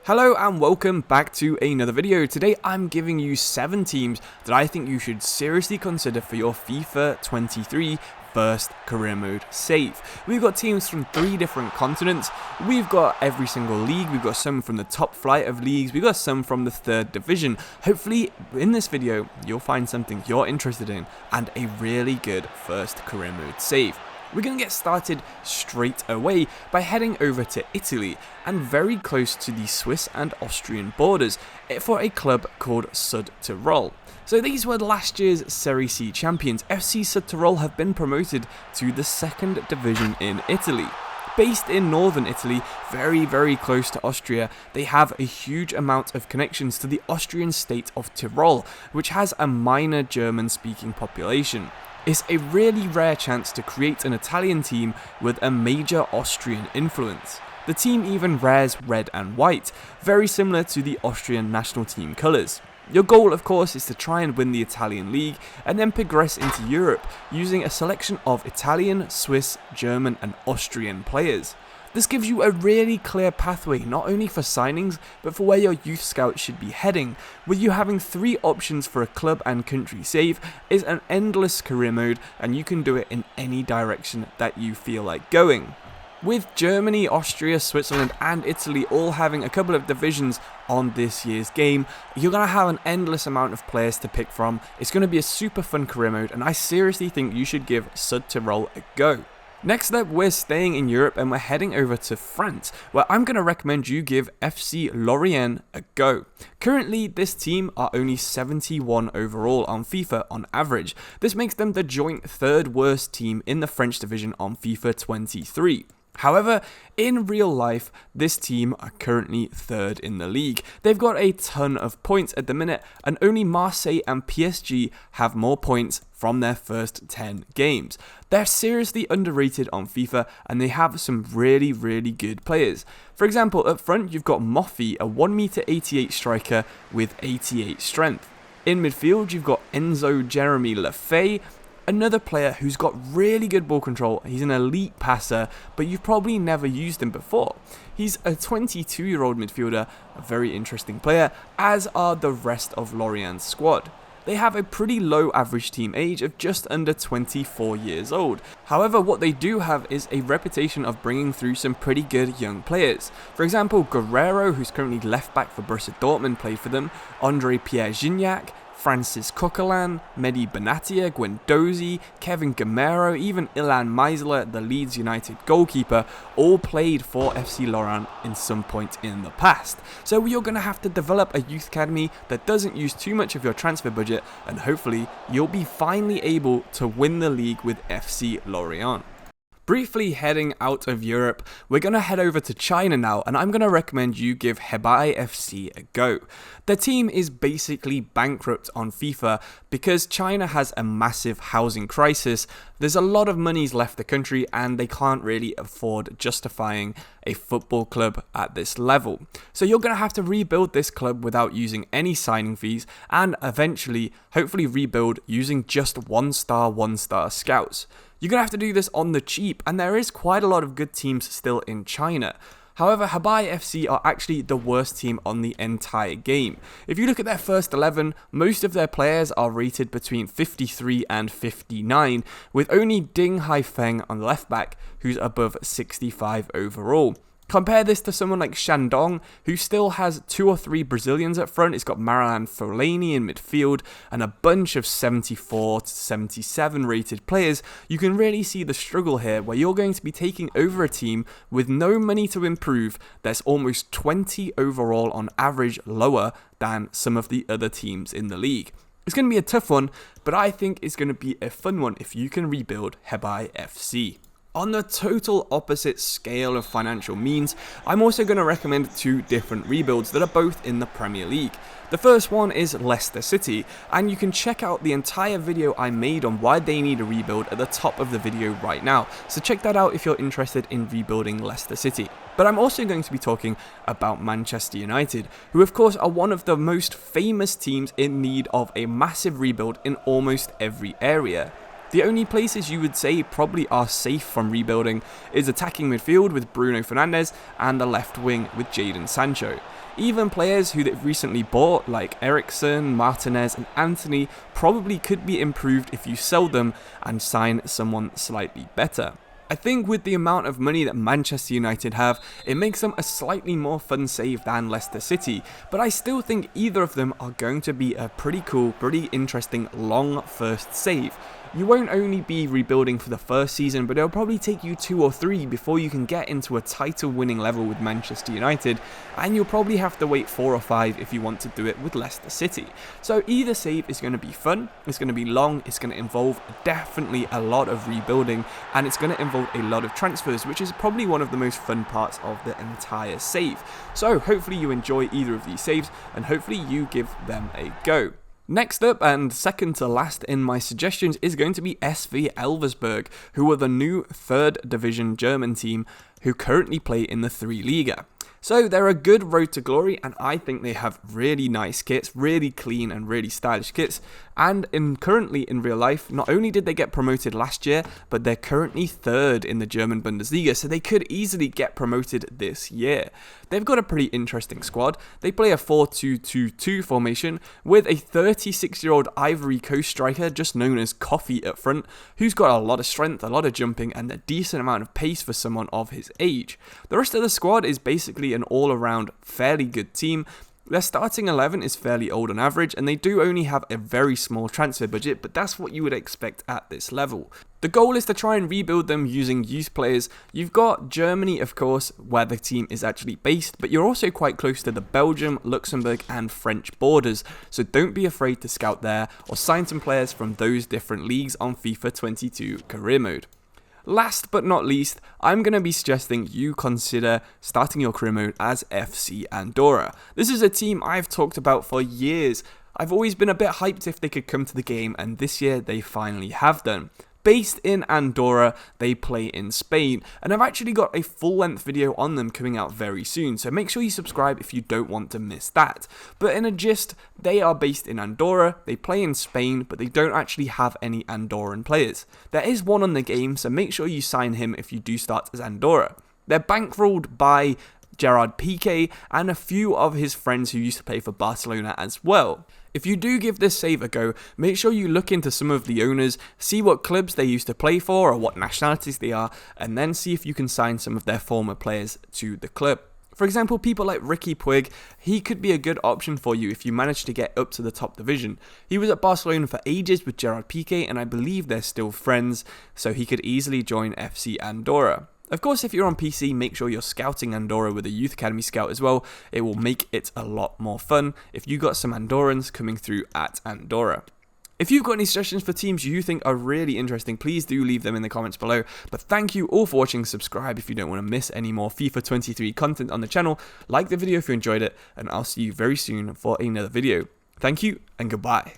Hello and welcome back to another video. Today I'm giving you 7 teams that I think you should seriously consider for your FIFA 23 first career mode save. We've got teams from 3 different continents, we've got every single league, we've got some from the top flight of leagues, we've got some from the 3rd division. Hopefully in this video you'll find something you're interested in and a really good first career mode save. We're going to get started straight away by heading over to Italy and very close to the Swiss and Austrian borders for a club called Sudtirol. So these were last year's Serie C champions. FC Sudtirol have been promoted to the 2nd division in Italy. Based in northern Italy, very close to Austria, they have a huge amount of connections to the Austrian state of Tirol, which has a minor German-speaking population. It's a really rare chance to create an Italian team with a major Austrian influence. The team even wears red and white, very similar to the Austrian national team colours. Your goal, of course, is to try and win the Italian league and then progress into Europe using a selection of Italian, Swiss, German and Austrian players. This gives you a really clear pathway not only for signings but for where your youth scouts should be heading. With you having 3 options for a club and country save is an endless career mode and you can do it in any direction that you feel like going. With Germany, Austria, Switzerland and Italy all having a couple of divisions on this year's game, you're going to have an endless amount of players to pick from. It's going to be a super fun career mode and I seriously think you should give Sudtirol a go. Next up, we're staying in Europe and we're heading over to France, where I'm going to recommend you give FC Lorient a go. Currently, this team are only 71 overall on FIFA on average. This makes them the joint 3rd worst team in the French division on FIFA 23. However, in real life, this team are currently 3rd in the league. They've got a ton of points at the minute, and only Marseille and PSG have more points from their first 10 games. They're seriously underrated on FIFA, and they have some really good players. For example, up front, you've got Moffi, a 1m88 striker with 88 strength. In midfield, you've got Enzo Jeremy Lefebvre, another player who's got really good ball control. He's an elite passer, but you've probably never used him before. He's a 22-year-old midfielder, a very interesting player, as are the rest of Lorient's squad. They have a pretty low average team age of just under 24 years old. However, what they do have is a reputation of bringing through some pretty good young players. For example, Guerrero, who's currently left back for Borussia Dortmund, played for them, Andre Pierre Gignac, Francis Coquelin, Mehdi Benatia, Guendouzi, Kevin Gamero, even Ilan Meisler, the Leeds United goalkeeper, all played for FC Lorient in some point in the past. So you're going to have to develop a youth academy that doesn't use too much of your transfer budget, and hopefully you'll be finally able to win the league with FC Lorient. Briefly heading out of Europe, we're going to head over to China now, and I'm going to recommend you give Hebei FC a go. The team is basically bankrupt on FIFA because China has a massive housing crisis. There's a lot of monies left the country and they can't really afford justifying a football club at this level. So you're going to have to rebuild this club without using any signing fees and eventually, hopefully rebuild using just 1-star scouts. You're going to have to do this on the cheap, and there is quite a lot of good teams still in China. However, Hebei FC are actually the worst team on the entire game. If you look at their first 11, most of their players are rated between 53 and 59, with only Ding Haifeng on the left back, who's above 65 overall. Compare this to someone like Shandong, who still has 2 or 3 Brazilians up front. It's got Marilan Fellaini in midfield and a bunch of 74 to 77 rated players. You can really see the struggle here, where you're going to be taking over a team with no money to improve that's almost 20 overall on average lower than some of the other teams in the league. It's going to be a tough one, but I think it's going to be a fun one if you can rebuild Hebei FC. On the total opposite scale of financial means, I'm also going to recommend 2 different rebuilds that are both in the Premier League. The first one is Leicester City, and you can check out the entire video I made on why they need a rebuild at the top of the video right now, so check that out if you're interested in rebuilding Leicester City. But I'm also going to be talking about Manchester United, who of course are one of the most famous teams in need of a massive rebuild in almost every area. The only places you would say probably are safe from rebuilding is attacking midfield with Bruno Fernandes and the left wing with Jadon Sancho. Even players who they've recently bought like Eriksen, Martinez and Anthony probably could be improved if you sell them and sign someone slightly better. I think with the amount of money that Manchester United have, it makes them a slightly more fun save than Leicester City, but I still think either of them are going to be a pretty cool, pretty interesting long first save. You won't only be rebuilding for the first season, but it'll probably take you 2 or 3 before you can get into a title winning level with Manchester United, and you'll probably have to wait 4 or 5 if you want to do it with Leicester City. So either save is going to be fun, it's going to be long, it's going to involve definitely a lot of rebuilding, and it's going to involve a lot of transfers, which is probably one of the most fun parts of the entire save. So hopefully you enjoy either of these saves, and hopefully you give them a go. Next up, and second to last in my suggestions, is going to be SV Elversberg, who are the new 3rd division German team who currently play in the 3 Liga. So they're a good road to glory, and I think they have really nice kits, really clean and really stylish kits. And currently in real life, not only did they get promoted last year, but they're currently 3rd in the German Bundesliga, so they could easily get promoted this year. They've got a pretty interesting squad. They play a 4-2-2-2 formation with a 36-year-old Ivory Coast striker, just known as Coffee up front, who's got a lot of strength, a lot of jumping, and a decent amount of pace for someone of his age. The rest of the squad is basically an all-around fairly good team. Their starting 11 is fairly old on average, and they do only have a very small transfer budget, but that's what you would expect at this level. The goal is to try and rebuild them using youth players. You've got Germany, of course, where the team is actually based, but you're also quite close to the Belgium, Luxembourg and French borders, so don't be afraid to scout there or sign some players from those different leagues on FIFA 22 career mode. Last but not least, I'm going to be suggesting you consider starting your career mode as FC Andorra. This is a team I've talked about for years. I've always been a bit hyped if they could come to the game, and this year they finally have done. Based in Andorra, they play in Spain, and I've actually got a full-length video on them coming out very soon, so make sure you subscribe if you don't want to miss that. But in a gist, they are based in Andorra, they play in Spain, but they don't actually have any Andorran players. There is one on the game, so make sure you sign him if you do start as Andorra. They're bankrolled by Gerard Piqué and a few of his friends who used to play for Barcelona as well. If you do give this save a go, make sure you look into some of the owners, see what clubs they used to play for or what nationalities they are, and then see if you can sign some of their former players to the club. For example, people like Ricky Puig, he could be a good option for you if you manage to get up to the top division. He was at Barcelona for ages with Gerard Piqué, and I believe they're still friends, so he could easily join FC Andorra. Of course, if you're on PC, make sure you're scouting Andorra with a Youth Academy scout as well. It will make it a lot more fun if you got some Andorrans coming through at Andorra. If you've got any suggestions for teams you think are really interesting, please do leave them in the comments below. But thank you all for watching. Subscribe if you don't want to miss any more FIFA 23 content on the channel. Like the video if you enjoyed it, and I'll see you very soon for another video. Thank you and goodbye.